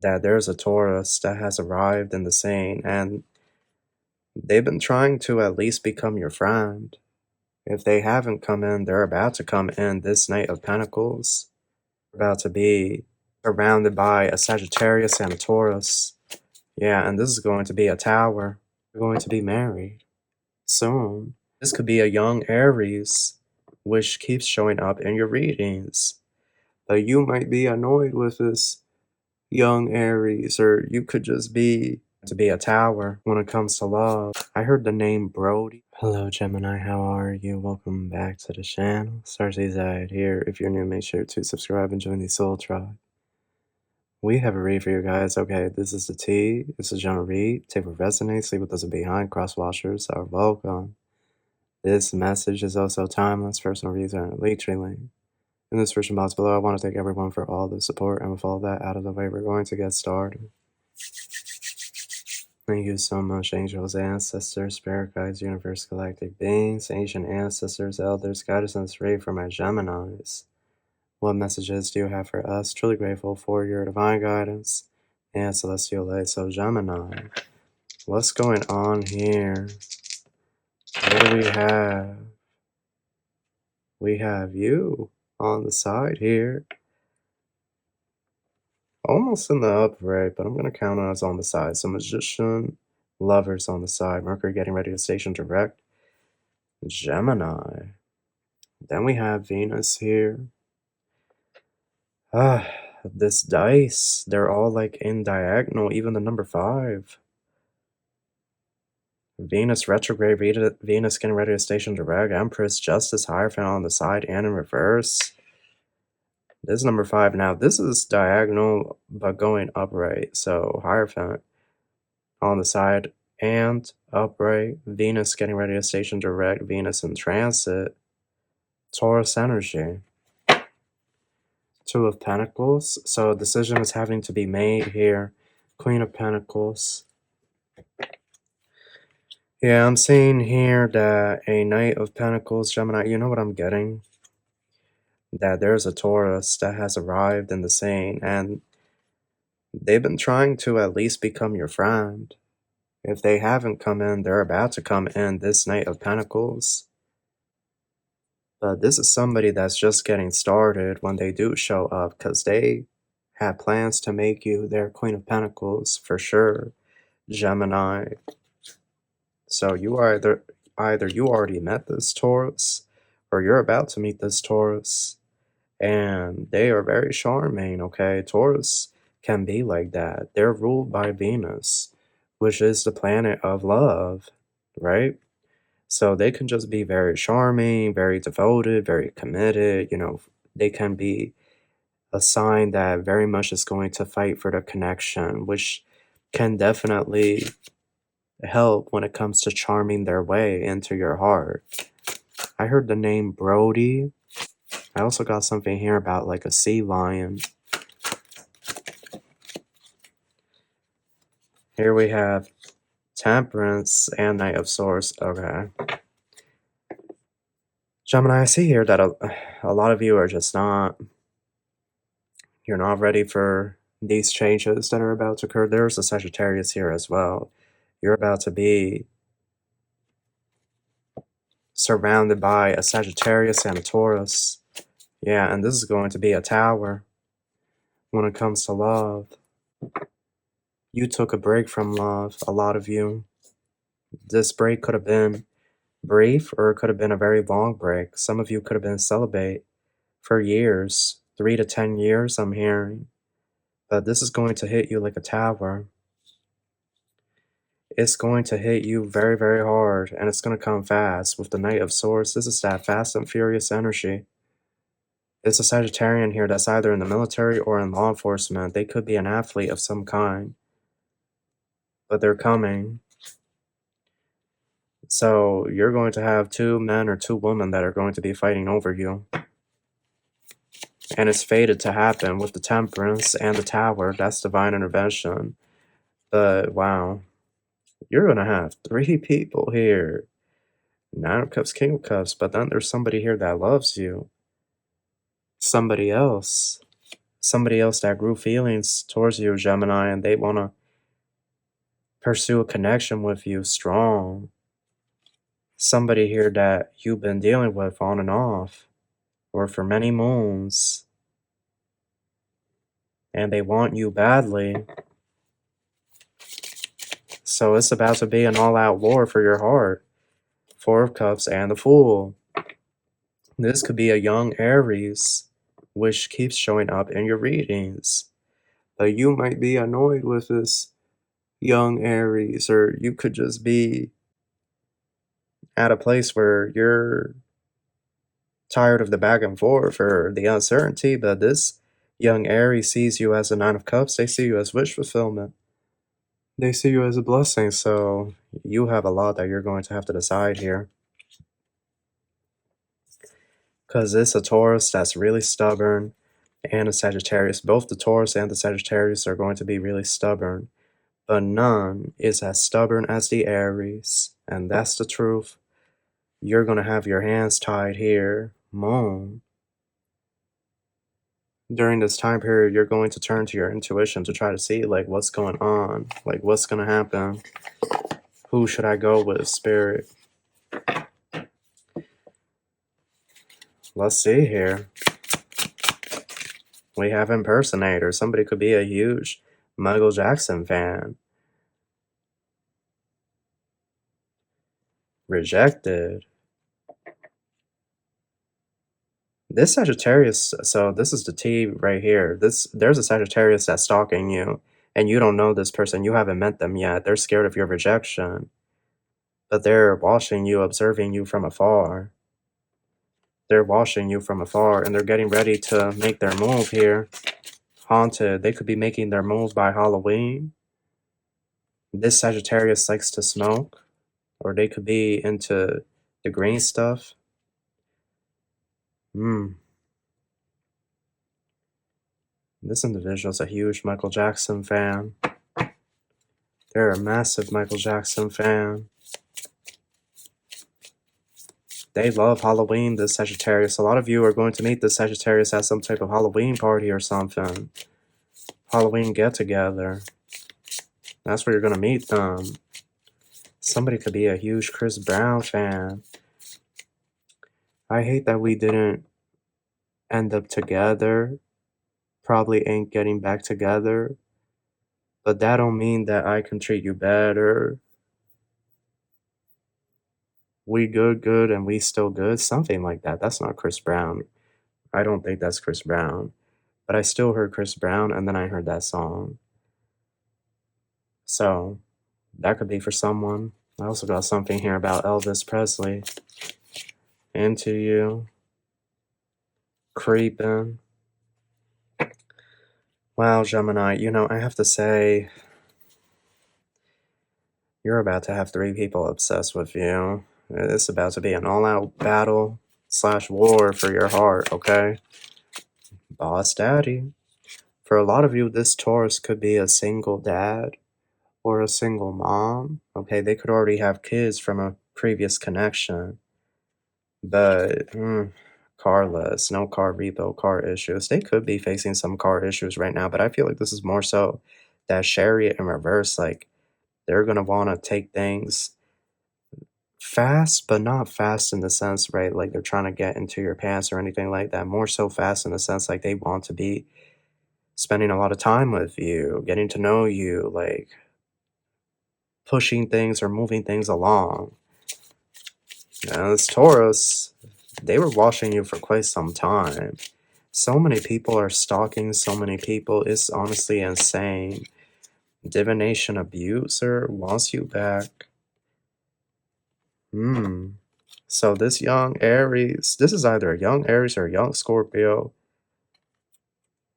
that there's a Taurus that has arrived in the scene, and they've been trying to at least become your friend. If they haven't come in, they're about to come in this Knight of Pentacles. About to be surrounded by a Sagittarius and a Taurus. Yeah, and this is going to be a tower. They're going to be married soon. This could be a young Aries, which keeps showing up in your readings. But you might be annoyed with this young Aries, or you could just be to be a tower when it comes to love. I heard the name Brody. Hello Gemini, how are you? Welcome back to the channel. Starseed here. If you're new, make sure to subscribe and join the Soul Tribe. We have a read for you guys. Okay, this is the tea. This is general read. Take what resonates, leave what doesn't behind. Cross-watchers are welcome. This message is also timeless. Personal reads are in the LINKTREE link. In the description box below, I want to thank everyone for all the support, and with all that out of the way, we're going to get started. Thank you so much, angels, ancestors, spirit guides, universe, galactic beings, ancient ancestors, elders, guidance, and read for my Geminis. What messages do you have for us? Truly grateful for your divine guidance and celestial light. So Gemini, what's going on here? What do we have? We have you on the side here. Almost in the upright, but I'm going to count us on the side. So Magician, Lovers on the side. Mercury getting ready to station direct. Gemini. Then we have Venus here. This dice. They're all like in diagonal, even the number 5. Venus retrograde, Venus getting ready to station direct. Empress, Justice, Hierophant on the side and in reverse. This is number 5. Now, this is diagonal, but going upright. So, Hierophant on the side and upright. Venus getting ready to station direct. Venus in transit. Taurus energy. 2 of Pentacles. So, a decision is having to be made here. Queen of Pentacles. Yeah, I'm seeing here that a Knight of Pentacles, Gemini, you know what I'm getting? That there's a Taurus that has arrived in the scene, and they've been trying to at least become your friend. If they haven't come in, they're about to come in this Knight of Pentacles. But this is somebody that's just getting started when they do show up, because they have plans to make you their Queen of Pentacles for sure, Gemini. So you are either you already met this Taurus, or you're about to meet this Taurus, and they are very charming, okay? Taurus can be like that. They're ruled by Venus, which is the planet of love, right? So they can just be very charming, very devoted, very committed. You know, they can be a sign that very much is going to fight for the connection, which can definitely help when it comes to charming their way into your heart. I heard the name Brody. I also got something here about like a sea lion. Here we have Temperance and Knight of Swords. Okay. Gemini, I see here that a lot of you are just you're not ready for these changes that are about to occur. There's a Sagittarius here as well. You're about to be surrounded by a Sagittarius and a Taurus. Yeah, and this is going to be a tower when it comes to love. You took a break from love, a lot of you. This break could have been brief, or it could have been a very long break. Some of you could have been celibate for years, 3 to 10 years, I'm hearing. But this is going to hit you like a tower. It's going to hit you very, very hard, and it's going to come fast. With the Knight of Swords, this is that fast and furious energy. It's a Sagittarian here that's either in the military or in law enforcement. They could be an athlete of some kind, but they're coming. So you're going to have 2 men or 2 women that are going to be fighting over you. And it's fated to happen with the Temperance and the Tower. That's divine intervention. But wow, you're going to have 3 people here. 9 of Cups, King of Cups. But then there's somebody here that loves you. Somebody else. somebody else that grew feelings towards you, Gemini, and they want to pursue a connection with you strong. Somebody here that you've been dealing with on and off, or for many moons, and they want you badly. So it's about to be an all-out war for your heart. Four of Cups and the Fool. This could be a young Aries, which keeps showing up in your readings. But you might be annoyed with this young Aries, or you could just be at a place where you're tired of the back and forth or the uncertainty, but this young Aries sees you as a Nine of Cups. They see you as wish fulfillment. They see you as a blessing, so you have a lot that you're going to have to decide here. Because it's a Taurus that's really stubborn, and a Sagittarius. Both the Taurus and the Sagittarius are going to be really stubborn, but none is as stubborn as the Aries, and that's the truth. You're going to have your hands tied here, Moon. During this time period, you're going to turn to your intuition to try to see, like, what's going on, like, what's going to happen, who should I go with, Spirit? Let's see here. We have impersonator. Somebody could be a huge Michael Jackson fan. Rejected. This Sagittarius, so this is the T right here. There's a Sagittarius that's stalking you, and you don't know this person. You haven't met them yet. They're scared of your rejection, but they're watching you, observing you from afar. They're watching you from afar, and they're getting ready to make their move here. Haunted. They could be making their move by Halloween. This Sagittarius likes to smoke, or they could be into the green stuff. This individual's a huge Michael Jackson fan. They're a massive Michael Jackson fan. They love Halloween, this Sagittarius. A lot of you are going to meet this Sagittarius at some type of Halloween party or something. Halloween get-together. That's where you're going to meet them. Somebody could be a huge Chris Brown fan. I hate that we didn't end up together. Probably ain't getting back together. But that don't mean that I can treat you better. We good, and we still good. Something like that. That's not Chris Brown. I don't think that's Chris Brown. But I still heard Chris Brown, and then I heard that song. So, that could be for someone. I also got something here about Elvis Presley. Into you. Creeping. Wow, Gemini, you know, I have to say, you're about to have 3 people obsessed with you. It's about to be an all-out battle / war for your heart, okay? Boss Daddy. For a lot of you, this Taurus could be a single dad or a single mom. Okay, they could already have kids from a previous connection. But, carless, no car repo, car issues. They could be facing some car issues right now, but I feel like this is more so that Chariot in reverse. Like, they're going to want to take things fast, but not fast in the sense, right, like they're trying to get into your pants or anything like that. More so fast in the sense like they want to be spending a lot of time with you, getting to know you, like pushing things or moving things along. Now, this Taurus, they were watching you for quite some time. So many people are stalking so many people. It's honestly insane. Divination abuser wants you back. So this young Aries, this is either a young Aries or a young Scorpio.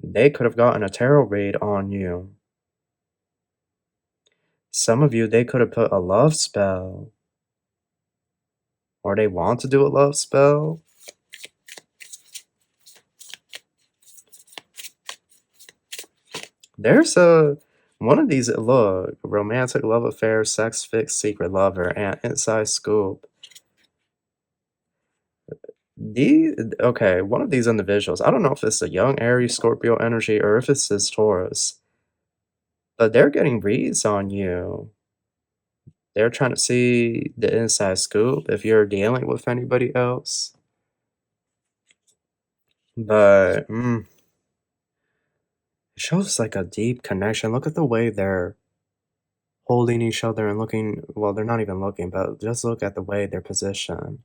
They could have gotten a tarot read on you. Some of you, they could have put a love spell. Or they want to do a love spell. There's one of these, look, romantic love affair, sex fix, secret lover, and inside scoop. Okay, one of these individuals, I don't know if it's a young Aries Scorpio energy or if it's this Taurus, but they're getting reads on you. They're trying to see the inside scoop if you're dealing with anybody else. But it shows like a deep connection. Look at the way they're holding each other and looking. Well, they're not even looking, but just look at the way they're positioned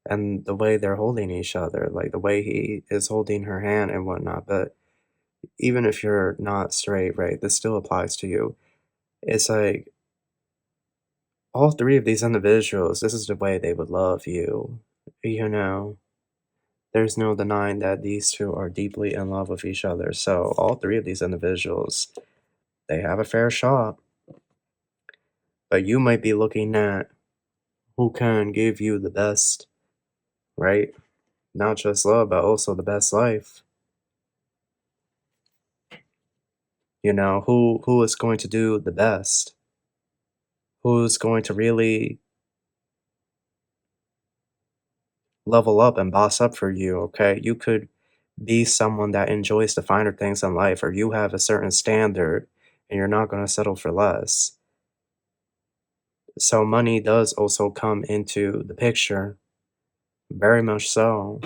and the way they're holding each other, like the way he is holding her hand and whatnot. But even if you're not straight, right, this still applies to you. It's like all three of these individuals, this is the way they would love you. You know, there's no denying that these two are deeply in love with each other. So all three of these individuals, they have a fair shot. But you might be looking at who can give you the best, right? Not just love, but also the best life. You know, who is going to do the best? Who's going to really level up and boss up for you, okay? You could be someone that enjoys the finer things in life, or you have a certain standard and you're not going to settle for less. So money does also come into the picture, very much so.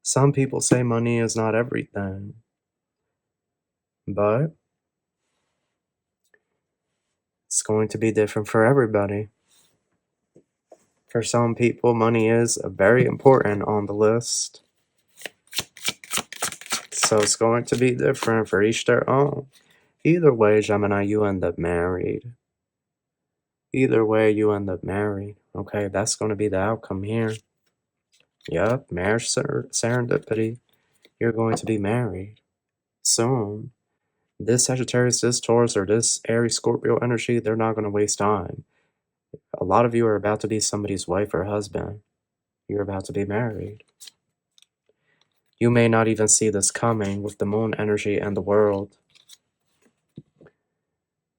Some people say money is not everything, but it's going to be different for everybody. For some people, money is very important on the list. So it's going to be different for each their own. Either way, Gemini, you end up married. Either way, you end up married. Okay, that's going to be the outcome here. Yep, marriage serendipity. You're going to be married soon. This Sagittarius, this Taurus, or this Aries Scorpio energy, they're not going to waste time. A lot of you are about to be somebody's wife or husband. You're about to be married. You may not even see this coming with the moon energy and the world.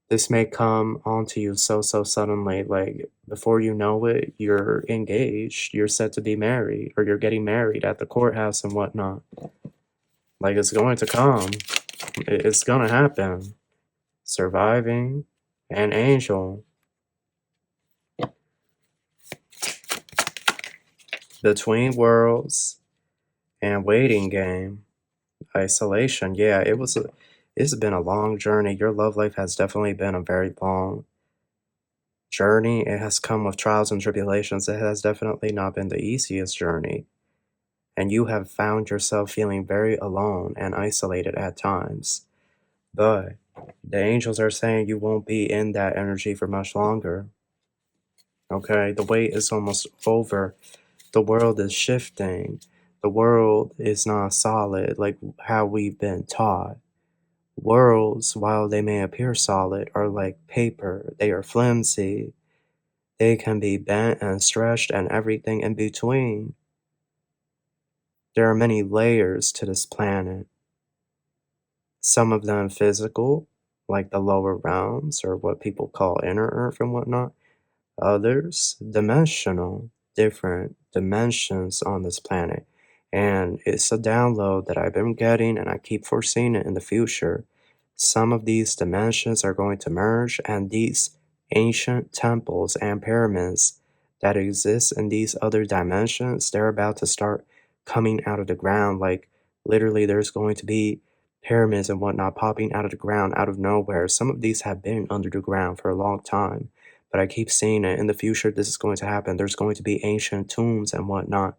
This may come onto you so suddenly, like before you know it, you're engaged, you're set to be married, or you're getting married at the courthouse and whatnot. Like it's going to come. It's going to happen. Surviving an angel. Between worlds and waiting game. Isolation. Yeah, it's been a long journey. Your love life has definitely been a very long journey. It has come with trials and tribulations. It has definitely not been the easiest journey. And you have found yourself feeling very alone and isolated at times. But the angels are saying you won't be in that energy for much longer. Okay, the wait is almost over. The world is shifting. The world is not solid like how we've been taught. Worlds, while they may appear solid, are like paper. They are flimsy. They can be bent and stretched and everything in between. There are many layers to this planet. Some of them physical, like the lower realms or what people call inner earth and whatnot. Others dimensional, different dimensions on this planet. And it's a download that I've been getting and I keep foreseeing it in the future. Some of these dimensions are going to merge, and these ancient temples and pyramids that exist in these other dimensions, they're about to start coming out of the ground. Like literally there's going to be pyramids and whatnot popping out of the ground out of nowhere. Some of these have been under the ground for a long time, but I keep seeing it. In the future, this is going to happen. There's going to be ancient tombs and whatnot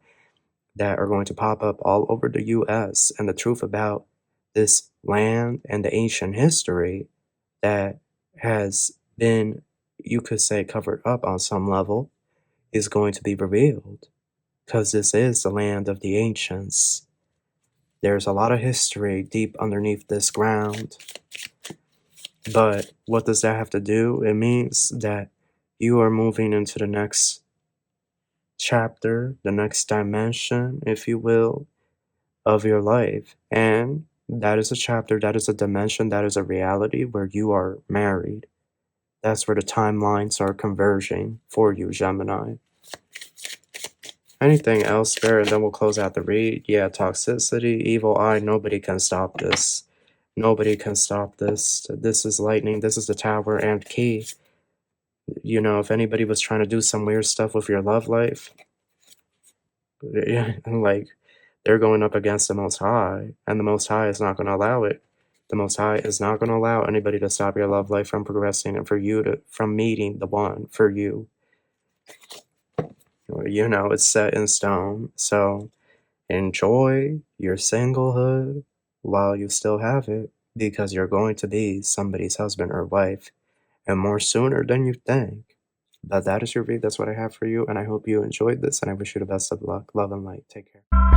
that are going to pop up all over the US. And the truth about this land and the ancient history that has been, you could say, covered up on some level is going to be revealed, because this is the land of the ancients. There's a lot of history deep underneath this ground. But what does that have to do? It means that you are moving into the next chapter, the next dimension, if you will, of your life. And that is a chapter, that is a dimension, that is a reality where you are married. That's where the timelines are converging for you, Gemini. Anything else, Spirit, and then we'll close out the read. Yeah, toxicity, evil eye, nobody can stop this. Nobody can stop this. This is lightning, this is the tower and key. You know, if anybody was trying to do some weird stuff with your love life, yeah, like, they're going up against the Most High, and the Most High is not going to allow it. The Most High is not going to allow anybody to stop your love life from progressing and for you to, from meeting the one for you. You know, it's set in stone. So enjoy your singlehood while you still have it, because you're going to be somebody's husband or wife, and more sooner than you think. But that is your read. That's what I have for you, and I hope you enjoyed this, and I wish you the best of luck. Love and light. Take care.